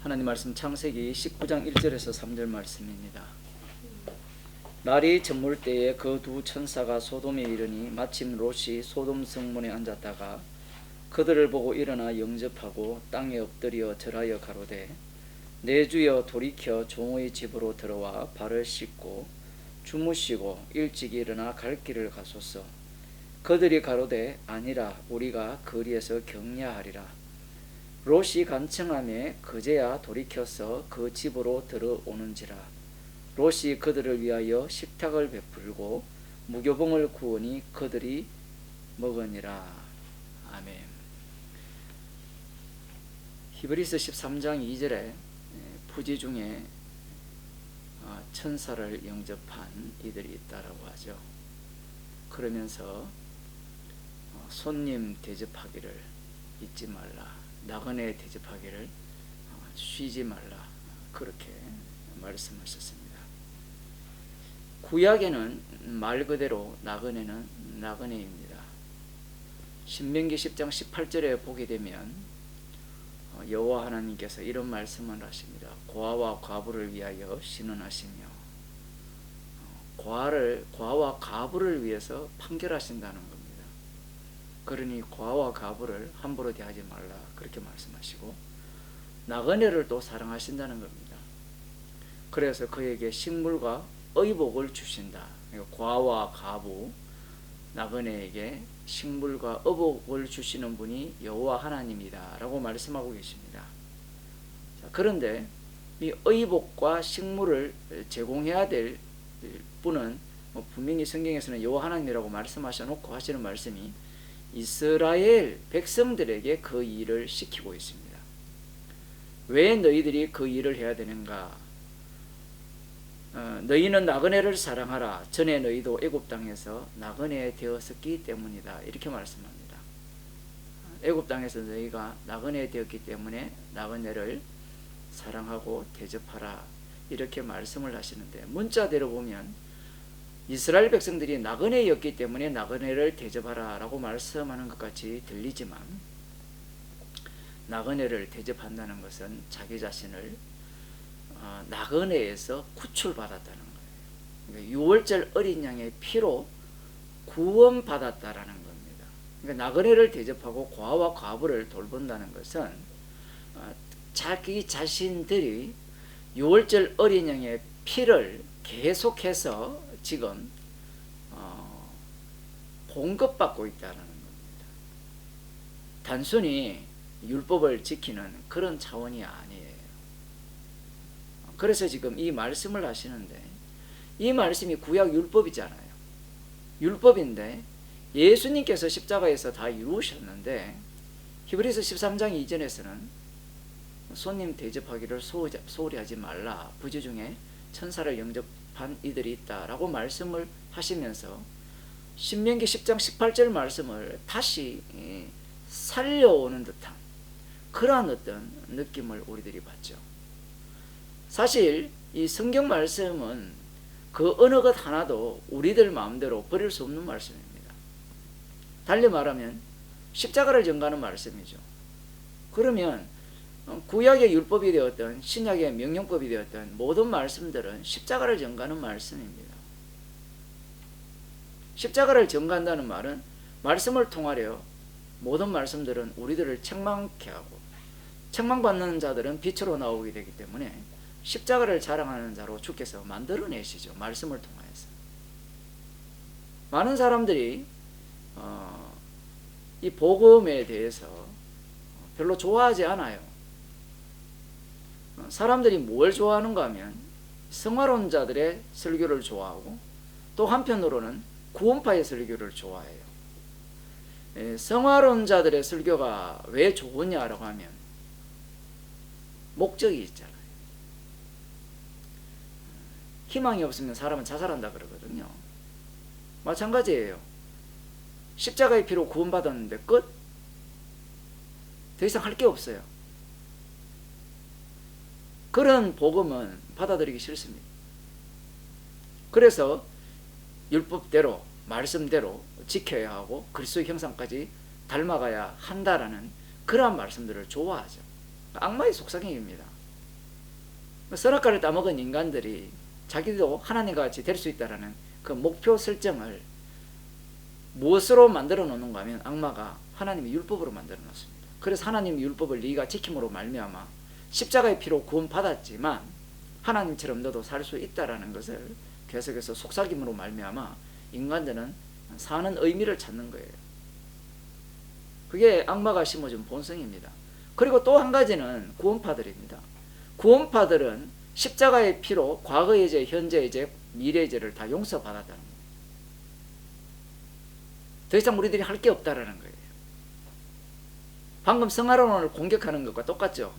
하나님 말씀 창세기 19장 1절에서 3절 말씀입니다. 날이 저물 때에 그 두 천사가 소돔에 이르니 마침 롯이 소돔 성문에 앉았다가 그들을 보고 일어나 영접하고 땅에 엎드려 절하여 가로되 내 주여 돌이켜 종의 집으로 들어와 발을 씻고 주무시고 일찍 일어나 갈 길을 가소서. 그들이 가로되 아니라 우리가 거리에서 경야하리라. 롯이 간청하며 그제야 돌이켜서 그 집으로 들어오는지라. 롯이 그들을 위하여 식탁을 베풀고 무교봉을 구우니 그들이 먹으니라. 아멘. 히브리서 13장 2절에 부지 중에 천사를 영접한 이들이 있다라고 하죠. 그러면서 손님 대접하기를 잊지 말라, 나그네 대접하기를 쉬지 말라, 그렇게 말씀하셨습니다. 구약에는 말 그대로 나그네는 나그네입니다. 신명기 10장 18절에 보게 되면 여호와 하나님께서 이런 말씀을 하십니다. 고아와 과부를 위하여 신원하시며, 고아와 과부를 위해서 판결하신다는 겁니다. 그러니 고아와 과부를 함부로 대하지 말라, 그렇게 말씀하시고 나그네를 또 사랑하신다는 겁니다. 그래서 그에게 식물과 의복을 주신다. 고아와 과부, 나그네에게 식물과 의복을 주시는 분이 여호와 하나님이다 라고 말씀하고 계십니다. 자, 그런데 이 의복과 식물을 제공해야 될 분은 분명히 성경에서는 여호와 하나님이라고 말씀하셔 놓고 하시는 말씀이 이스라엘 백성들에게 그 일을 시키고 있습니다. 왜 너희들이 그 일을 해야 되는가? 너희는 나그네를 사랑하라. 전에 너희도 애굽 땅에서 나그네 되었었기 때문이다. 이렇게 말씀합니다. 애굽 땅에서 너희가 나그네 되었기 때문에 나그네를 사랑하고 대접하라, 이렇게 말씀을 하시는데, 문자대로 보면 이스라엘 백성들이 나그네였기 때문에 나그네를 대접하라 라고 말씀하는 것 같이 들리지만, 나그네를 대접한다는 것은 자기 자신을 나그네에서 구출받았다는 거예요. 그러니까 유월절 어린 양의 피로 구원받았다라는 겁니다. 그러니까 나그네를 대접하고 고아와 과부를 돌본다는 것은 자기 자신들이 유월절 어린 양의 피를 계속해서 지금 공급받고 있다는 겁니다. 단순히 율법을 지키는 그런 차원이 아니에요. 그래서 지금 이 말씀을 하시는데, 이 말씀이 구약 율법이잖아요. 율법인데 예수님께서 십자가에서 다 이루셨는데, 히브리서 13장 이전에서는 손님 대접하기를 소홀히 하지 말라, 부지 중에 천사를 영접한 이들이 있다라고 말씀을 하시면서 신명기 10장 18절 말씀을 다시 살려오는 듯한 그러한 어떤 느낌을 우리들이 받죠. 사실 이 성경 말씀은 그 어느 것 하나도 우리들 마음대로 버릴 수 없는 말씀입니다. 달리 말하면 십자가를 전가하는 말씀이죠. 그러면 구약의 율법이 되었던 신약의 명령법이 되었던 모든 말씀들은 십자가를 전가하는 말씀입니다. 십자가를 전가한다는 말은 말씀을 통하여 모든 말씀들은 우리들을 책망케 하고, 책망받는 자들은 빛으로 나오게 되기 때문에 십자가를 자랑하는 자로 주께서 만들어내시죠. 말씀을 통하여서. 많은 사람들이 이 복음에 대해서 별로 좋아하지 않아요. 사람들이 뭘 좋아하는가 하면 성화론자들의 설교를 좋아하고, 또 한편으로는 구원파의 설교를 좋아해요. 성화론자들의 설교가 왜 좋으냐라고 하면 목적이 있잖아요. 희망이 없으면 사람은 자살한다 그러거든요. 마찬가지예요. 십자가의 피로 구원받았는데 끝? 더 이상 할 게 없어요. 그런 복음은 받아들이기 싫습니다. 그래서 율법대로, 말씀대로 지켜야 하고 그리스도의 형상까지 닮아가야 한다라는 그러한 말씀들을 좋아하죠. 악마의 속삭임입니다. 선악과를 따먹은 인간들이 자기도 하나님과 같이 될 수 있다라는 그 목표 설정을 무엇으로 만들어 놓는가 하면 악마가 하나님의 율법으로 만들어 놨습니다. 그래서 하나님의 율법을 네가 지킴으로 말미암아 십자가의 피로 구원받았지만 하나님처럼 너도 살 수 있다라는 것을 계속해서 속삭임으로 말미암아 인간들은 사는 의미를 찾는 거예요. 그게 악마가 심어준 본성입니다. 그리고 또 한 가지는 구원파들입니다. 구원파들은 십자가의 피로 과거의 죄, 현재의 죄, 미래의 죄를 다 용서받았다는 거예요. 더 이상 우리들이 할 게 없다라는 거예요. 방금 성화론을 공격하는 것과 똑같죠.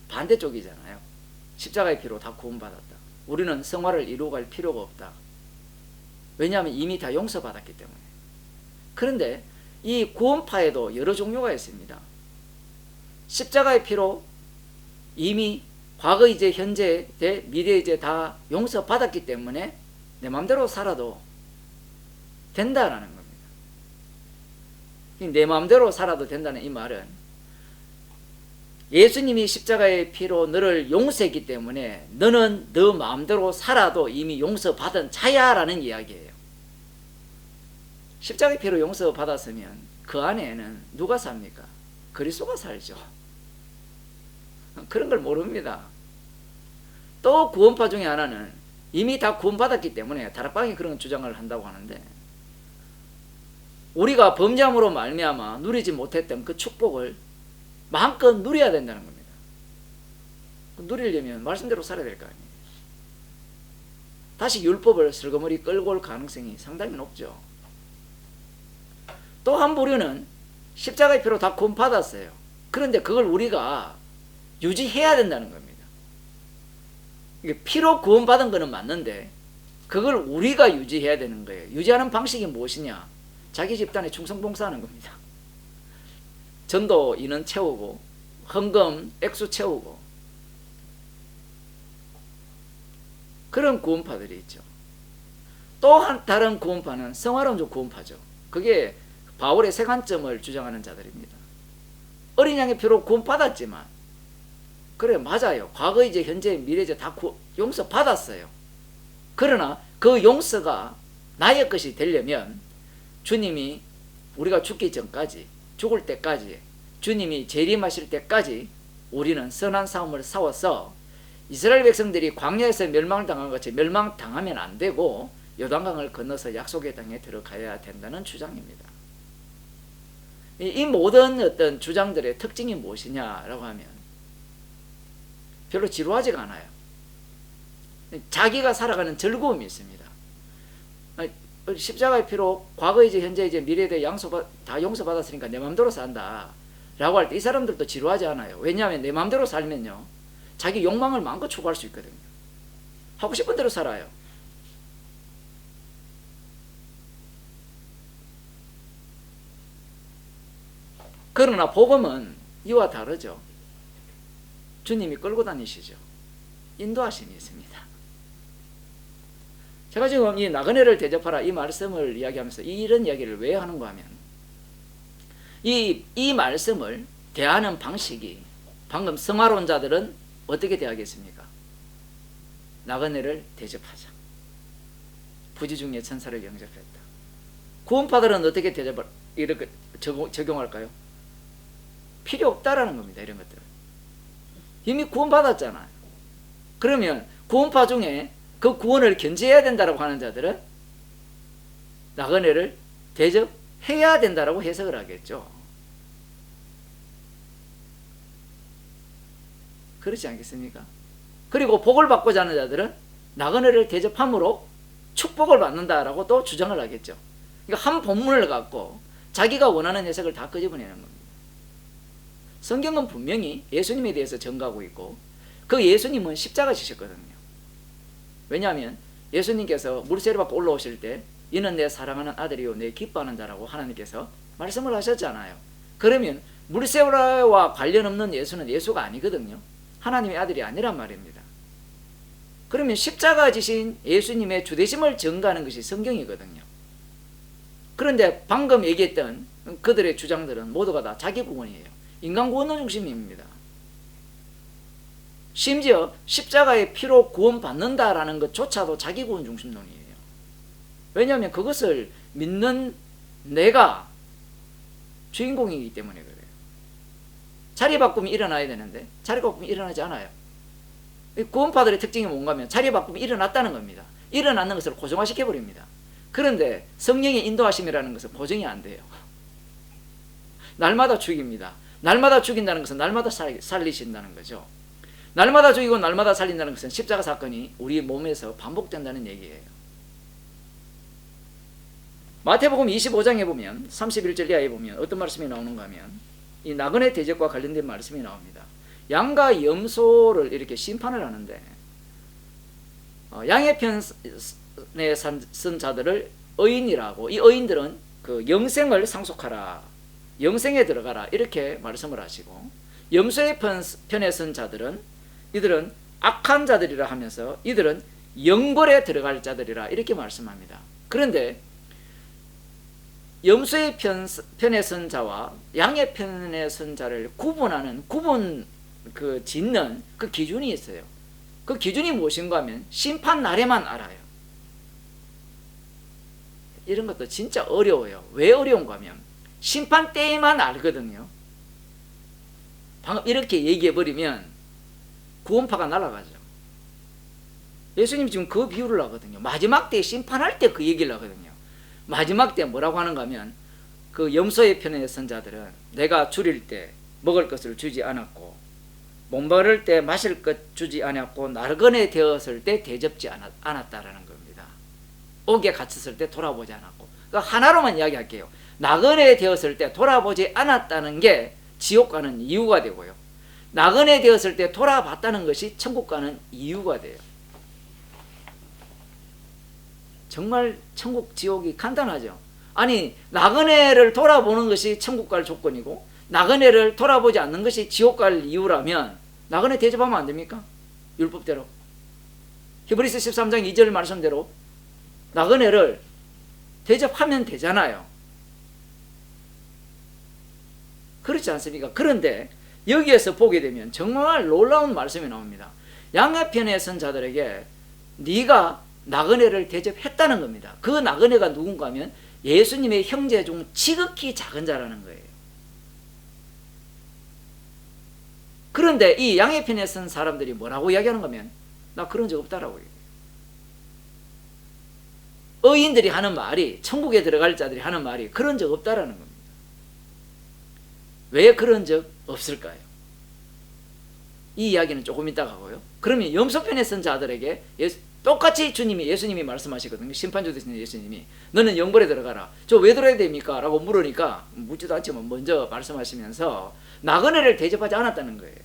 반대쪽이잖아요. 십자가의 피로 다 구원받았다. 우리는 성화를 이루고 갈 필요가 없다. 왜냐하면 이미 다 용서받았기 때문에. 그런데 이 구원파에도 여러 종류가 있습니다. 십자가의 피로 이미 과거의 죄, 현재의 죄, 미래의 죄 다 용서받았기 때문에 내 마음대로 살아도 된다라는 겁니다. 내 마음대로 살아도 된다는 이 말은 예수님이 십자가의 피로 너를 용서했기 때문에 너는 너 마음대로 살아도 이미 용서받은 자야라는 이야기예요. 십자가의 피로 용서받았으면 그 안에는 누가 삽니까? 그리스도가 살죠. 그런 걸 모릅니다. 또 구원파 중에 하나는 이미 다 구원받았기 때문에 다락방이 그런 주장을 한다고 하는데 우리가 범죄함으로 말미암아 누리지 못했던 그 축복을 마음껏 누려야 된다는 겁니다. 누리려면 말씀대로 살아야 될 거 아니에요. 다시 율법을 슬그머리 끌고 올 가능성이 상당히 높죠. 또 한 부류는 십자가의 피로 다 구원받았어요. 그런데 그걸 우리가 유지해야 된다는 겁니다. 이게 피로 구원받은 거는 맞는데 그걸 우리가 유지해야 되는 거예요. 유지하는 방식이 무엇이냐? 자기 집단에 충성봉사하는 겁니다. 전도 인원 채우고 헌금 액수 채우고 그런 구원파들이 있죠. 또 한 다른 구원파는 성화론적 구원파죠. 그게 바울의 세 관점을 주장하는 자들입니다. 어린 양의 피로 구원받았지만 그래 맞아요. 과거의 죄, 현재, 미래의 죄 다 용서받았어요. 그러나 그 용서가 나의 것이 되려면 주님이 우리가 죽기 전까지 죽을 때까지 주님이 재림하실 때까지 우리는 선한 싸움을 싸워서 이스라엘 백성들이 광야에서 멸망을 당한 것 같이 멸망당하면 안 되고 요단강을 건너서 약속의 땅에 들어가야 된다는 주장입니다. 이 모든 어떤 주장들의 특징이 무엇이냐라고 하면 별로 지루하지가 않아요. 자기가 살아가는 즐거움이 있습니다. 십자가의 피로 과거의 죄, 현재의 죄, 미래에 대해 다 용서받았으니까 내 마음대로 산다 라고 할 때 이 사람들도 지루하지 않아요. 왜냐하면 내 마음대로 살면요 자기 욕망을 마음껏 추구할 수 있거든요. 하고 싶은 대로 살아요. 그러나 복음은 이와 다르죠. 주님이 끌고 다니시죠. 인도하심이 있습니다. 제가 지금 이 나그네를 대접하라 이 말씀을 이야기하면서 이런 이야기를 왜 하는가 하면 이 말씀을 대하는 방식이 방금 성화론자들은 어떻게 대하겠습니까? 나그네를 대접하자. 부지 중에 천사를 영접했다. 구원파들은 어떻게 이렇게 적용할까요? 필요 없다라는 겁니다. 이런 것들은 이미 구원받았잖아요. 그러면 구원파 중에 그 구원을 견지해야 된다고 하는 자들은 나그네를 대접해야 된다고 해석을 하겠죠. 그렇지 않겠습니까? 그리고 복을 받고자 하는 자들은 나그네를 대접함으로 축복을 받는다라고 또 주장을 하겠죠. 그러니까 한 본문을 갖고 자기가 원하는 해석을 다 끄집어내는 겁니다. 성경은 분명히 예수님에 대해서 전가하고 있고 그 예수님은 십자가 지셨거든요. 왜냐하면 예수님께서 물세례 받고 올라오실 때 이는 내 사랑하는 아들이요 내 기뻐하는 자라고 하나님께서 말씀을 하셨잖아요. 그러면 물세례와 관련 없는 예수는 예수가 아니거든요. 하나님의 아들이 아니란 말입니다. 그러면 십자가 지신 예수님의 주되심을 증거하는 것이 성경이거든요. 그런데 방금 얘기했던 그들의 주장들은 모두가 다 자기 구원이에요. 인간 구원론 중심입니다. 심지어 십자가의 피로 구원받는다라는 것조차도 자기 구원 중심론이에요. 왜냐하면 그것을 믿는 내가 주인공이기 때문에 그래요. 자리 바꿈이 일어나야 되는데 자리 바꿈이 일어나지 않아요. 구원파들의 특징이 뭔가 하면 자리 바꿈이 일어났다는 겁니다. 일어나는 것을 고정화시켜버립니다. 그런데 성령의 인도하심이라는 것은 고정이 안 돼요. 날마다 죽입니다. 날마다 죽인다는 것은 날마다 살리신다는 거죠. 날마다 죽이고 날마다 살린다는 것은 십자가 사건이 우리 몸에서 반복된다는 얘기예요. 마태복음 25장에 보면 31절 이하에 보면 어떤 말씀이 나오는가 하면 이 나그네 대적과 관련된 말씀이 나옵니다. 양과 염소를 이렇게 심판을 하는데 양의 편에 선 자들을 의인이라고, 이 의인들은 그 영생을 상속하라, 영생에 들어가라 이렇게 말씀을 하시고, 염소의 편에 선 자들은 이들은 악한 자들이라 하면서 이들은 영벌에 들어갈 자들이라 이렇게 말씀합니다. 그런데 염소의 편에 선 자와 양의 편에 선 자를 구분하는 짓는 그 기준이 있어요. 그 기준이 무엇인가 하면 심판 날에만 알아요. 이런 것도 진짜 어려워요. 왜 어려운가 하면 심판 때에만 알거든요. 방금 이렇게 얘기해버리면 구원파가 날아가죠. 예수님 지금 그 비유를 하거든요. 마지막 때 심판할 때 그 얘기를 하거든요. 마지막 때 뭐라고 하는가 하면 그 염소의 편에 선 자들은 내가 줄일 때 먹을 것을 주지 않았고 목마를 때 마실 것 주지 않았고 나그네 되었을 때 대접지 않았다라는 겁니다. 옥에 갇혔을 때 돌아보지 않았고, 그러니까 하나로만 이야기할게요. 나그네 되었을 때 돌아보지 않았다는 게 지옥 가는 이유가 되고요, 나그네 되었을 때 돌아봤다는 것이 천국 가는 이유가 돼요. 정말 천국 지옥이 간단하죠. 아니, 나그네를 돌아보는 것이 천국 갈 조건이고 나그네를 돌아보지 않는 것이 지옥 갈 이유라면 나그네 대접하면 안 됩니까? 율법대로. 히브리서 13장 2절 말씀대로 나그네를 대접하면 되잖아요. 그렇지 않습니까? 그런데 여기에서 보게 되면 정말 놀라운 말씀이 나옵니다. 양의 편에 선 자들에게 네가 나그네를 대접했다는 겁니다. 그 나그네가 누군가 하면 예수님의 형제 중 지극히 작은 자라는 거예요. 그런데 이 양의 편에 선 사람들이 뭐라고 이야기하는가 하면 나 그런 적 없다라고 얘기해요. 의인들이 하는 말이, 천국에 들어갈 자들이 하는 말이 그런 적 없다라는 겁니다. 왜 그런 적 없을까요? 이 이야기는 조금 이따가 하고요. 그러면 염소편에 선 자들에게 똑같이 예수님이 말씀하시거든요. 심판주 되시는 예수님이 너는 영벌에 들어가라. 저 왜 들어야 됩니까? 라고 물으니까 묻지도 않지만 먼저 말씀하시면서 나그네를 대접하지 않았다는 거예요.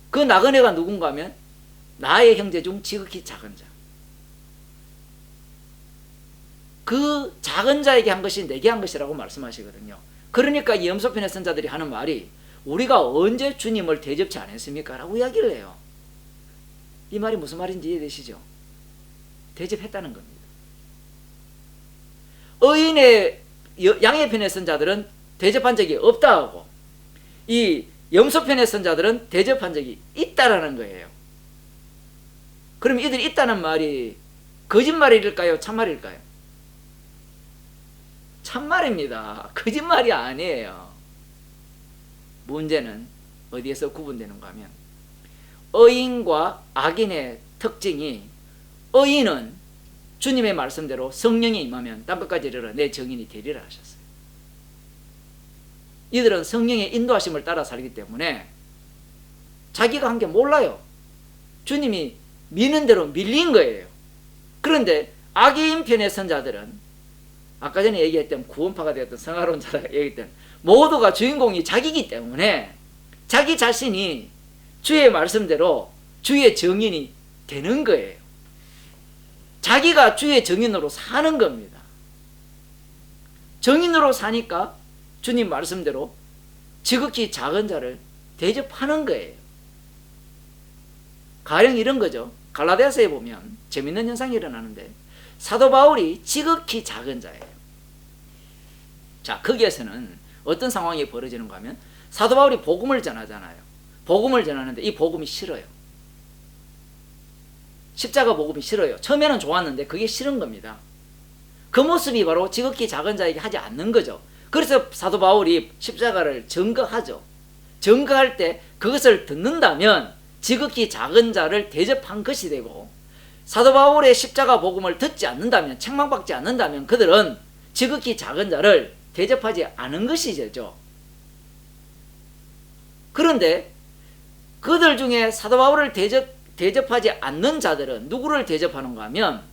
그 나그네가 누군가 하면 나의 형제 중 지극히 작은 자. 그 작은 자에게 한 것이 내게 한 것이라고 말씀하시거든요. 그러니까 이 염소편에 선 자들이 하는 말이 우리가 언제 주님을 대접치 않았습니까? 라고 이야기를 해요. 이 말이 무슨 말인지 이해되시죠? 대접했다는 겁니다. 의인의 양의 편에 선 자들은 대접한 적이 없다 하고 이 염소편에 선 자들은 대접한 적이 있다라는 거예요. 그럼 이들이 있다는 말이 거짓말일까요? 참말일까요? 참말입니다. 거짓말이 아니에요. 문제는 어디에서 구분되는가 하면 의인과 악인의 특징이, 의인은 주님의 말씀대로 성령이 임하면 땅끝까지 이르러 내 정인이 되리라 하셨어요. 이들은 성령의 인도하심을 따라 살기 때문에 자기가 한 게 몰라요. 주님이 미는 대로 밀린 거예요. 그런데 악인 편에 선 자들은 아까 전에 얘기했던 구원파가 되었던 성화론자가 얘기했던 모두가 주인공이 자기이기 때문에 자기 자신이 주의 말씀대로 주의 정인이 되는 거예요. 자기가 주의 정인으로 사는 겁니다. 정인으로 사니까 주님 말씀대로 지극히 작은 자를 대접하는 거예요. 가령 이런 거죠. 갈라디아서에 보면 재밌는 현상이 일어나는데 사도 바울이 지극히 작은 자예요. 자, 거기에서는 어떤 상황이 벌어지는가 하면 사도 바울이 복음을 전하잖아요. 복음을 전하는데 이 복음이 싫어요. 십자가 복음이 싫어요. 처음에는 좋았는데 그게 싫은 겁니다. 그 모습이 바로 지극히 작은 자에게 하지 않는 거죠. 그래서 사도 바울이 십자가를 증거하죠. 증거할 때 그것을 듣는다면 지극히 작은 자를 대접한 것이 되고, 사도 바울의 십자가 복음을 듣지 않는다면, 책망받지 않는다면 그들은 지극히 작은 자를 대접하지 않은 것이 되죠. 그런데 그들 중에 사도 바울을 대접하지 않는 자들은 누구를 대접하는가 하면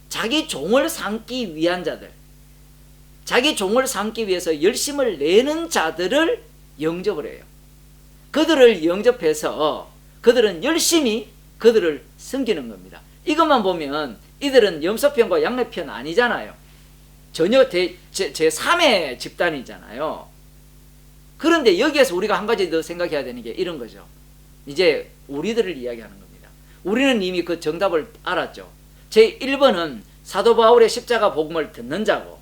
자기 종을 삼기 위한 자들, 자기 종을 삼기 위해서 열심을 내는 자들을 영접을 해요. 그들을 영접해서 그들은 열심히 그들을 섬기는 겁니다. 이것만 보면 이들은 염소편과 양내편 아니잖아요. 전혀 제3의 집단이잖아요. 그런데 여기에서 우리가 한 가지 더 생각해야 되는 게 이런 거죠. 이제 우리들을 이야기하는 겁니다. 우리는 이미 그 정답을 알았죠. 제1번은 사도 바울의 십자가 복음을 듣는 자고,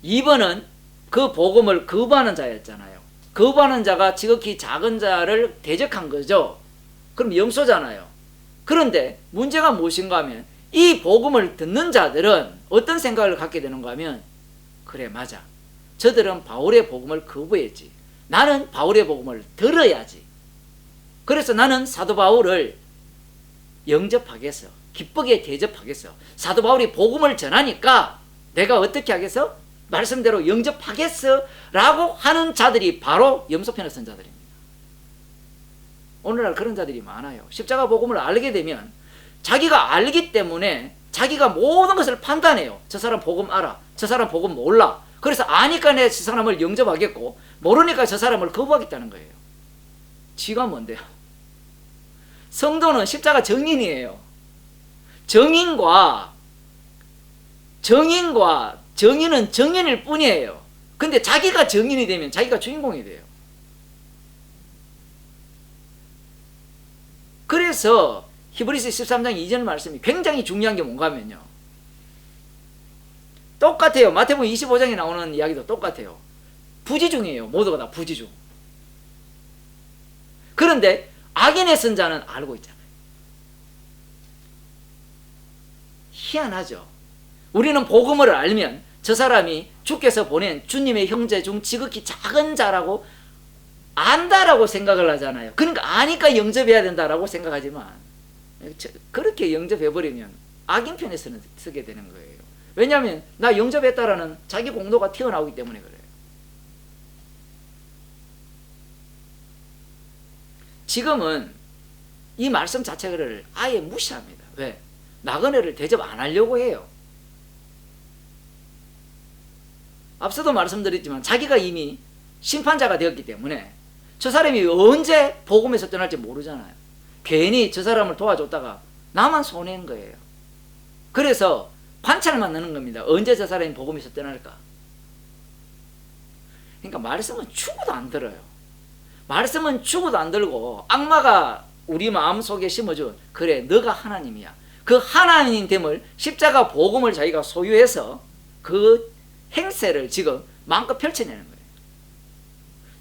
2번은 그 복음을 거부하는 자였잖아요. 거부하는 자가 지극히 작은 자를 대적한 거죠. 그럼 염소잖아요. 그런데 문제가 무엇인가 하면 이 복음을 듣는 자들은 어떤 생각을 갖게 되는가 하면, 그래 맞아, 저들은 바울의 복음을 거부했지, 나는 바울의 복음을 들어야지. 그래서 나는 사도 바울을 영접하겠어, 기쁘게 대접하겠어. 사도 바울이 복음을 전하니까 내가 어떻게 하겠어? 말씀대로 영접하겠어 라고 하는 자들이 바로 염소편을 쓴 자들입니다. 오늘날 그런 자들이 많아요. 십자가 복음을 알게 되면 자기가 알기 때문에 자기가 모든 것을 판단해요. 저 사람 복음 알아, 저 사람 복음 몰라. 그래서 아니까 내가 저 사람을 영접하겠고, 모르니까 저 사람을 거부하겠다는 거예요. 지가 뭔데요? 성도는 십자가 증인이에요. 정인은 정인일 뿐이에요. 근데 자기가 정인이 되면 자기가 주인공이 돼요. 그래서 히브리서 13장 2절 말씀이 굉장히 중요한 게 뭔가 하면요, 똑같아요. 마태복음 25장에 나오는 이야기도 똑같아요. 부지중이에요. 모두가 다 부지중. 그런데 악인의 선자는 알고 있잖아요. 희한하죠. 우리는 복음을 알면 저 사람이 주께서 보낸 주님의 형제 중 지극히 작은 자라고 안다라고 생각을 하잖아요. 그러니까 아니까 영접해야 된다라고 생각하지만, 그렇게 영접해버리면 악인 편에 서게 되는 거예요. 왜냐하면 나 영접했다라는 자기 공로가 튀어나오기 때문에 그래요. 지금은 이 말씀 자체를 아예 무시합니다. 왜? 나그네를 대접 안 하려고 해요. 앞서도 말씀드렸지만 자기가 이미 심판자가 되었기 때문에 저 사람이 언제 복음에서 떠날지 모르잖아요. 괜히 저 사람을 도와줬다가 나만 손해인 거예요. 그래서 관찰만 넣는 겁니다. 언제 저 사람이 복음에서 떠날까? 그러니까 말씀은 죽어도 안 들어요. 말씀은 죽어도 안 들고 악마가 우리 마음속에 심어준, 그래 너가 하나님이야, 그 하나님 됨을, 십자가 복음을 자기가 소유해서 그 행세를 지금 마음껏 펼쳐내는 거예요.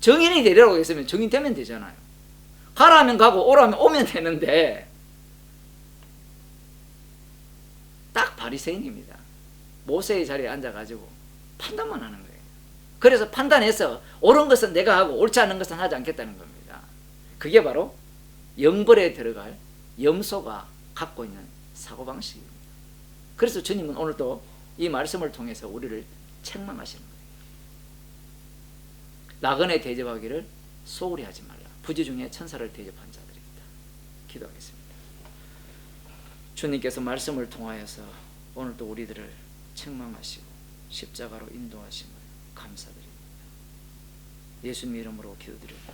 정인이 되려고 했으면 정인 되면 되잖아요. 가라 하면 가고 오라 하면 오면 되는데 딱 바리새인입니다. 모세의 자리에 앉아가지고 판단만 하는 거예요. 그래서 판단해서 옳은 것은 내가 하고 옳지 않은 것은 하지 않겠다는 겁니다. 그게 바로 영벌에 들어갈 염소가 갖고 있는 사고방식입니다. 그래서 주님은 오늘도 이 말씀을 통해서 우리를 책망하시는 거예요. 나그네 대접하기를 소홀히 하지 말라. 부지 중에 천사를 대접한 자들입니다. 기도하겠습니다. 주님께서 말씀을 통하여서 오늘도 우리들을 책망하시고 십자가로 인도하심을 감사드립니다. 예수님 이름으로 기도드립니다.